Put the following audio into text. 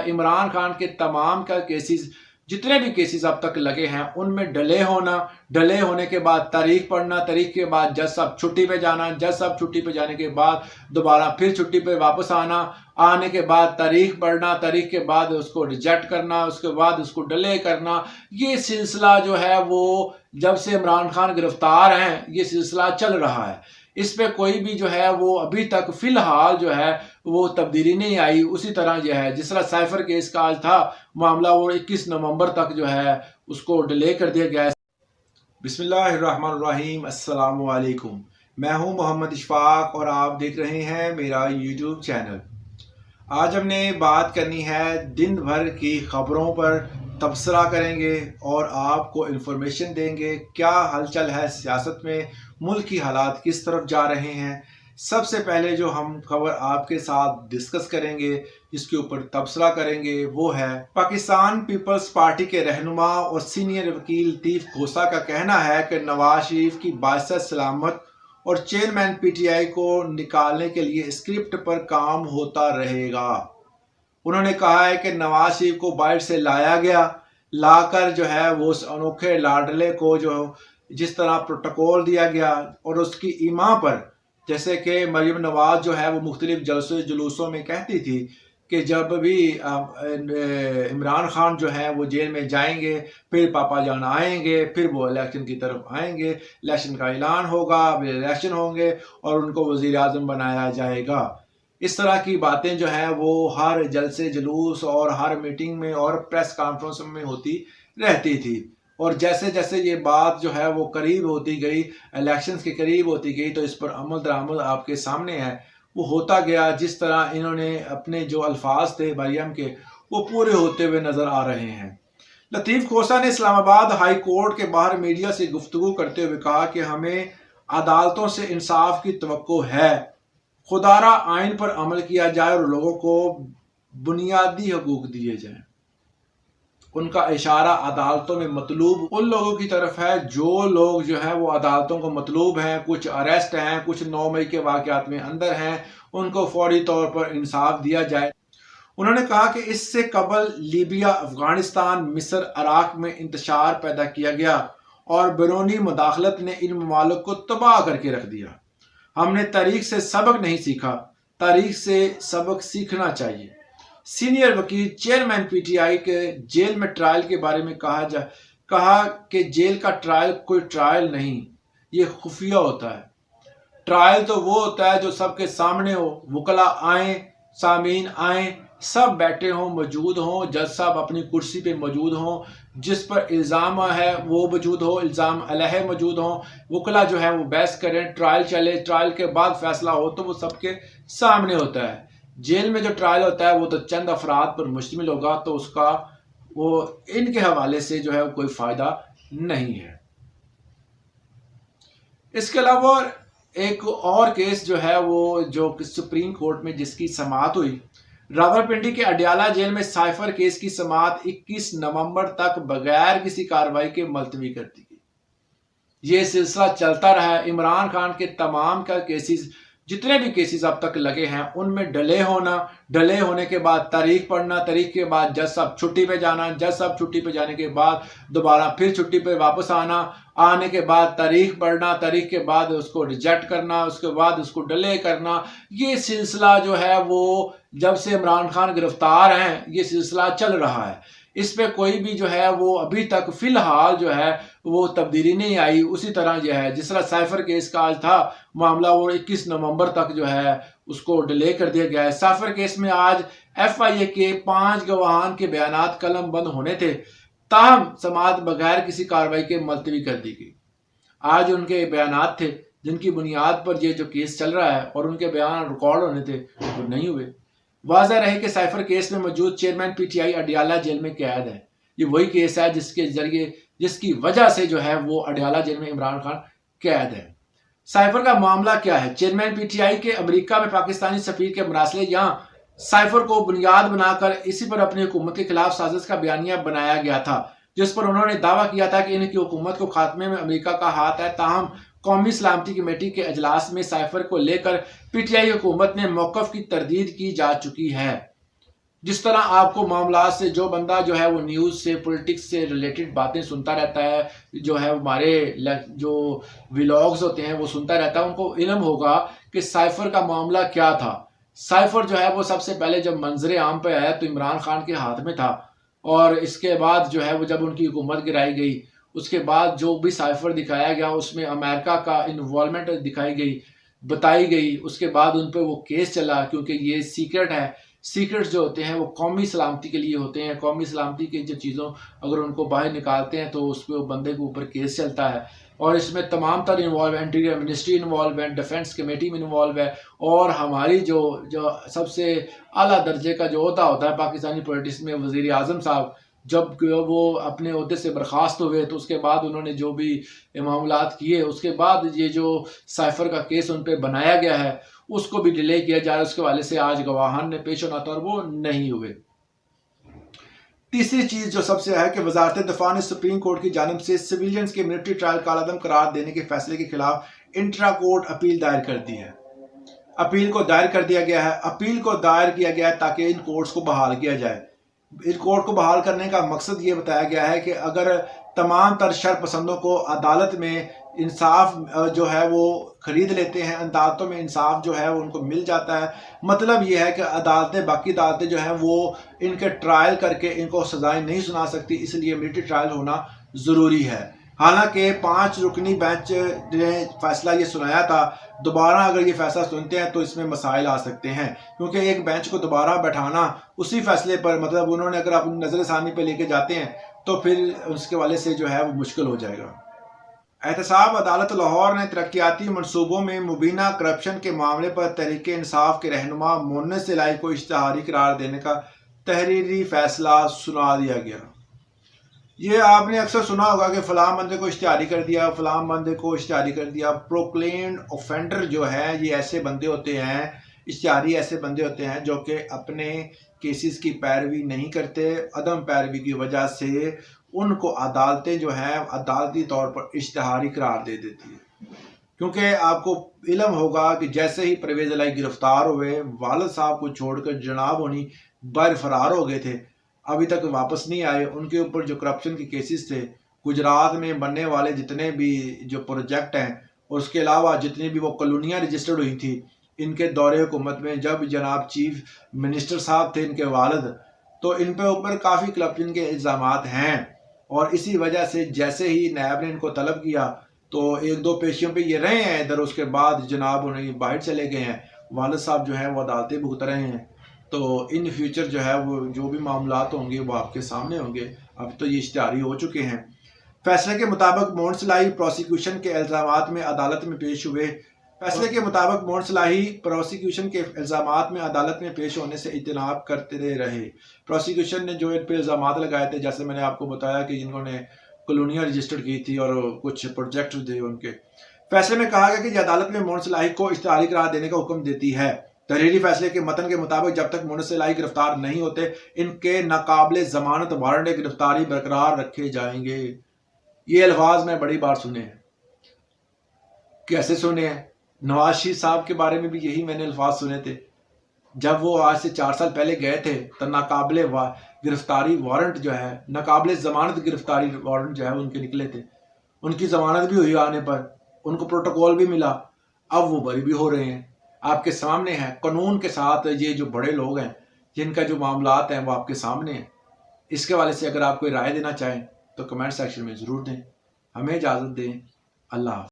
इमरान खान के तमाम का केसेस, जितने भी केसेस अब तक लगे हैं, उनमें डले होने के बाद तारीख पढ़ना, तारीख के बाद जज साहब छुट्टी पे जाना, जज साहब छुट्टी पे जाने के बाद दोबारा फिर छुट्टी पे वापस आने के बाद तारीख पढ़ना, तारीख के बाद उसको रिजेक्ट करना, उसके बाद उसको डिले करना। ये सिलसिला जो है वो जब से इमरान खान गिरफ्तार हैं ये सिलसिला चल रहा है। इस पे कोई भी जो है वो अभी तक फिलहाल जो है वो तब्दीली नहीं आई। उसी तरह जो है जिस तरह साइफर केस का आज था मामला, वो 21 नवंबर तक जो है उसको डिले कर दिया गया है। बिस्मिल्लाहिर्रहमानिर्रहीम, अस्सलाम वालेकुम। मैं हूं मोहम्मद इशफाक और आप देख रहे हैं मेरा यूट्यूब चैनल। आज हमने बात करनी है दिन भर की खबरों पर, तबसरा करेंगे और आपको इन्फॉर्मेशन देंगे क्या हलचल है सियासत में, मुल्क की हालात किस तरफ जा रहे हैं। सबसे पहले जो हम खबर आपके साथ डिस्कस करेंगे, जिसके ऊपर तबसरा करेंगे, वो है पाकिस्तान पीपल्स पार्टी के रहनुमा और सीनियर वकील लतीफ़ खोसा का कहना है कि नवाज शरीफ की बाइसत सलामत और चेयरमैन पीटीआई को निकालने के लिए स्क्रिप्ट पर काम होता रहेगा। उन्होंने कहा है कि नवाज शरीफ को बाहर से लाया गया, लाकर जो है वो उस अनोखे लाडले को जो जिस तरह प्रोटोकॉल दिया गया और उसकी ईमा पर, जैसे कि मरीम नवाज जो है वो मुख्तलिफ जलसों जुलूसों में कहती थी कि जब भी इमरान खान जो है वो जेल में जाएंगे फिर पापा जान आएंगे, फिर वो इलेक्शन की तरफ आएंगे, इलेक्शन का ऐलान होगा, फिर इलेक्शन होंगे और उनको वज़ीर आज़म बनाया जाएगा। इस तरह की बातें जो है वो हर जलसे जुलूस और हर मीटिंग में और प्रेस कॉन्फ्रेंस में होती रहती थी। और जैसे जैसे ये बात जो है वो करीब होती गई, इलेक्शंस के करीब होती गई, तो इस पर अमल दरामद आपके सामने है, वो होता गया। जिस तरह इन्होंने अपने जो अल्फाज थे मरियम के, वो पूरे होते हुए नज़र आ रहे हैं। लतीफ़ खोसा ने इस्लामाबाद हाई कोर्ट के बाहर मीडिया से गुफ्तगू करते हुए कहा कि हमें अदालतों से इंसाफ की तवक्को है, खुदारा आइन पर अमल किया जाए और लोगों को बुनियादी हकूक दिए जाएं। उनका इशारा अदालतों में मतलूब उन लोगों की तरफ है जो लोग जो है वो अदालतों को मतलूब हैं, कुछ अरेस्ट हैं, कुछ 9 मई के वाक़यात में अंदर हैं, उनको फौरी तौर पर इंसाफ दिया जाए। उन्होंने कहा कि इससे कबल लीबिया, अफगानिस्तान, मिस्र, इराक में इंतशार पैदा किया गया और बैरूनी मुदाखलत ने इन ममालिक को तबाह करके रख दिया। हमने तारीख से सबक नहीं सीखा, तारीख से सबक सीखना चाहिए। सीनियर वकील चेयरमैन पीटीआई के जेल में ट्रायल के बारे में कहा कि जेल का ट्रायल कोई ट्रायल नहीं, ये खुफिया होता है। ट्रायल तो वो होता है जो सबके सामने हो, वकला आए, सामीन आए, सब बैठे हों, मौजूद हों, जज साहब अपनी कुर्सी पे मौजूद हों, जिस पर इल्ज़ाम है वो मौजूद हो, इल्ज़ाम अलह मौजूद हों, वकला जो है वो बहस करें, ट्रायल चले, ट्रायल के बाद फैसला हो तो वो सबके सामने होता है। जेल में जो ट्रायल होता है वो तो चंद अफराद पर मुश्तमिल होगा, तो उसका वो इनके हवाले से जो है कोई फ़ायदा नहीं है। इसके अलावा एक और केस जो है वो जो सुप्रीम कोर्ट में जिसकी समाअत हुई, रावलपिंडी के अडियाला जेल में साइफर केस की समाअत 21 नवंबर तक बगैर किसी कार्रवाई के मुलतवी कर दी गई। ये सिलसिला चलता रहा। इमरान खान के तमाम का केसेस, जितने भी केसेस अब तक लगे हैं, उनमें डले होने के बाद तारीख पढ़ना, तारीख के बाद जज साहब छुट्टी पे जाना, जज साहब छुट्टी पे जाने के बाद दोबारा फिर छुट्टी पे वापस आने के बाद तारीख पढ़ना, तारीख के बाद उसको रिजेक्ट करना, उसके बाद उसको डिले करना। ये सिलसिला जो है वो जब से इमरान खान गिरफ्तार हैं ये सिलसिला चल रहा है। इस पे कोई भी जो है वो अभी तक फिलहाल जो है वो तब्दीली नहीं आई। उसी तरह जो है जिस तरह साइफर केस का आज था मामला, वो 21 नवंबर तक जो है उसको डिले कर दिया गया है। साइफर केस में आज FIA के 5 गवाहान के बयानात कलम बंद होने थे, ताहम समाअत बगैर किसी कार्रवाई के मुलतवी कर दी गई। आज उनके बयानात थे जिनकी बुनियाद पर ये जो केस चल रहा है और उनके बयान रिकॉर्ड होने थे वो नहीं हुए। वाज़ह रहे कि साइफर केस में मौजूद चेयरमैन पीटीआई अडियाला जेल में कैद है। ये वही केस है जिसकी वजह से जो है वो अडियाला जेल में इमरान खान कैद है। साइफर का मामला क्या है? चेयरमैन पीटीआई के अमेरिका में पाकिस्तानी सफीर के मरासले यहाँ साइफर को बुनियाद बनाकर इसी पर अपनी हुकूमत के खिलाफ साजिश का बयानिया बनाया गया था, जिस पर उन्होंने दावा किया था कि इनकी हुकूमत को खात्मे में अमेरिका का हाथ है। ताहम कौमी सलामती कमेटी के अजलास में साइफर को लेकर पीटीआई हुकूमत ने मौक़िफ़ की तरदीद की जा चुकी है। جس طرح آپ کو معاملات سے جو بندہ جو ہے وہ نیوز سے پولیٹکس سے ریلیٹڈ باتیں سنتا رہتا ہے، جو ہے ہمارے جو ولاگز ہوتے ہیں وہ سنتا رہتا ہے، ان کو علم ہوگا کہ سائفر کا معاملہ کیا تھا۔ سائفر جو ہے وہ سب سے پہلے جب منظر عام پہ آیا تو عمران خان کے ہاتھ میں تھا، اور اس کے بعد جو ہے وہ جب ان کی حکومت گرائی گئی، اس کے بعد جو بھی سائفر دکھایا گیا اس میں امریکہ کا انوالومنٹ دکھائی گئی، بتائی گئی۔ اس کے بعد ان پہ وہ کیس چلا، کیونکہ یہ سیکرٹ ہے۔ سیکرٹس جو ہوتے ہیں وہ قومی سلامتی کے لیے ہوتے ہیں، قومی سلامتی کی جو چیزوں اگر ان کو باہر نکالتے ہیں تو اس پہ بندے کے اوپر کیس چلتا ہے، اور اس میں تمام تر انوالو ہے، انٹیریئر منسٹری انوالو ہے، ڈیفنس کمیٹی میں انوالو ہے، اور ہماری جو سب سے اعلیٰ درجے کا جو عہدہ ہوتا ہے پاکستانی پولیٹکس میں، وزیر اعظم صاحب، جب وہ اپنے عہدے سے برخاست ہوئے تو اس کے بعد انہوں نے جو بھی معاملات کیے، اس کے بعد یہ جو سائفر کا کیس ان پہ بنایا گیا ہے اس کو بھی ڈیلے کیا جا رہا ہے۔ اس کے حوالے سے آج گواہان نے پیش ہونا تھا اور وہ نہیں ہوئے۔ تیسری چیز جو سب سے ہے کہ وزارت دفاع نے سپریم کورٹ کی جانب سے سویلینز کے ملٹری ٹرائل کالعدم قرار دینے کے فیصلے کے خلاف انٹرا کورٹ اپیل دائر کر دی ہے۔ اپیل کو دائر کر دیا گیا ہے، اپیل کو دائر کیا گیا ہے تاکہ ان کورٹس کو بحال کیا جائے۔ ان کورٹ کو بحال کرنے کا مقصد یہ بتایا گیا ہے کہ اگر تمام تر شر پسندوں کو عدالت میں انصاف جو ہے وہ خرید لیتے ہیں، عدالتوں میں انصاف جو ہے وہ ان کو مل جاتا ہے، مطلب یہ ہے کہ عدالتیں باقی عدالتیں جو ہیں وہ ان کے ٹرائل کر کے ان کو سزائیں نہیں سنا سکتی، اس لیے ملٹری ٹرائل ہونا ضروری ہے۔ حالانکہ 5 رکنی بینچ نے فیصلہ یہ سنایا تھا، دوبارہ اگر یہ فیصلہ سنتے ہیں تو اس میں مسائل آ سکتے ہیں، کیونکہ ایک بینچ کو دوبارہ بیٹھانا اسی فیصلے پر، مطلب انہوں نے اگر اپنی نظر ثانی پہ لے کے جاتے ہیں تو پھر اس کے والے سے جو ہے وہ مشکل ہو جائے گا۔ احتساب عدالت لاہور نے ترقیاتی منصوبوں میں مبینہ کرپشن کے معاملے پر تحریک انصاف کے رہنما مونس الہی کو اشتہاری قرار دینے کا تحریری فیصلہ سنا دیا گیا۔ یہ آپ نے اکثر سنا ہوگا کہ فلاں بندے کو اشتہاری کر دیا، فلاں بندے کو اشتہاری کر دیا۔ پروکلیمڈ اوفینڈر جو ہے یہ ایسے بندے ہوتے ہیں، اشتہاری ایسے بندے ہوتے ہیں جو کہ اپنے کیسز کی پیروی نہیں کرتے، عدم پیروی کی وجہ سے ان کو عدالتیں جو ہیں عدالتی طور پر اشتہاری قرار دے دیتی ہے۔ کیونکہ آپ کو علم ہوگا کہ جیسے ہی پرویز الہی گرفتار ہوئے، والد صاحب کو چھوڑ کر جناب ہونی باہر فرار ہو گئے تھے، ابھی تک واپس نہیں آئے۔ ان کے اوپر جو کرپشن کے کیسز تھے، گجرات میں بننے والے جتنے بھی جو پروجیکٹ ہیں، اور اس کے علاوہ جتنی بھی وہ کالونیاں رجسٹرڈ ہوئی تھی ان کے دور حکومت میں، جب جناب چیف منسٹر صاحب تھے ان کے والد، تو ان پہ اوپر کافی کرپشن کے الزامات ہیں، اور اسی وجہ سے جیسے ہی نیب نے ان کو طلب کیا تو 1-2 پیشیوں پہ یہ رہے ہیں ادھر، اس کے بعد جناب انہیں باہر چلے گئے ہیں، والد صاحب جو ہیں وہ عدالتیں بھگت رہے ہیں۔ تو ان فیوچر جو ہے وہ جو بھی معاملات ہوں گے وہ آپ کے سامنے ہوں گے، اب تو یہ اشتہاری ہو چکے ہیں۔ فیصلے کے مطابق مونس الہی پروسیکیوشن کے الزامات میں عدالت میں پیش ہوئے۔ فیصلے کے مطابق مونس الہی پروسیکیوشن کے الزامات میں عدالت میں پیش ہونے سے اجتناب کرتے رہے۔ پروسیکیوشن نے جو ان پہ الزامات لگائے تھے، جیسے میں نے آپ کو بتایا کہ جنہوں نے کالونیاں رجسٹر کی تھی اور کچھ پروجیکٹ تھے ان کے، فیصلے میں کہا گیا کہ یہ عدالت میں مونس الہی کو اشتہاری قرار دینے کا حکم دیتی ہے۔ تحریری فیصلے کے متن کے مطابق جب تک مونس الہی گرفتار نہیں ہوتے ان کے ناقابل ضمانت وارنٹ گرفتاری برقرار رکھے جائیں گے۔ یہ الفاظ میں بڑی بار سنے ہیں۔ کیسے سنے ہیں؟ نواز شریف صاحب کے بارے میں بھی یہی میں نے الفاظ سنے تھے، جب وہ آج سے 4 سال پہلے گئے تھے تو ناقابل گرفتاری وارنٹ جو ہے، ناقابل ضمانت گرفتاری وارنٹ جو ہے ان کے نکلے تھے، ان کی ضمانت بھی ہوئی آنے پر، ان کو پروٹوکول بھی ملا، اب وہ بری بھی ہو رہے ہیں۔ آپ کے سامنے ہیں قانون کے ساتھ، یہ جو بڑے لوگ ہیں جن کا جو معاملات ہیں وہ آپ کے سامنے ہیں۔ اس کے حوالے سے اگر آپ کوئی رائے دینا چاہیں تو کمنٹ سیکشن میں ضرور دیں۔ ہمیں اجازت دیں، اللہ حافظ۔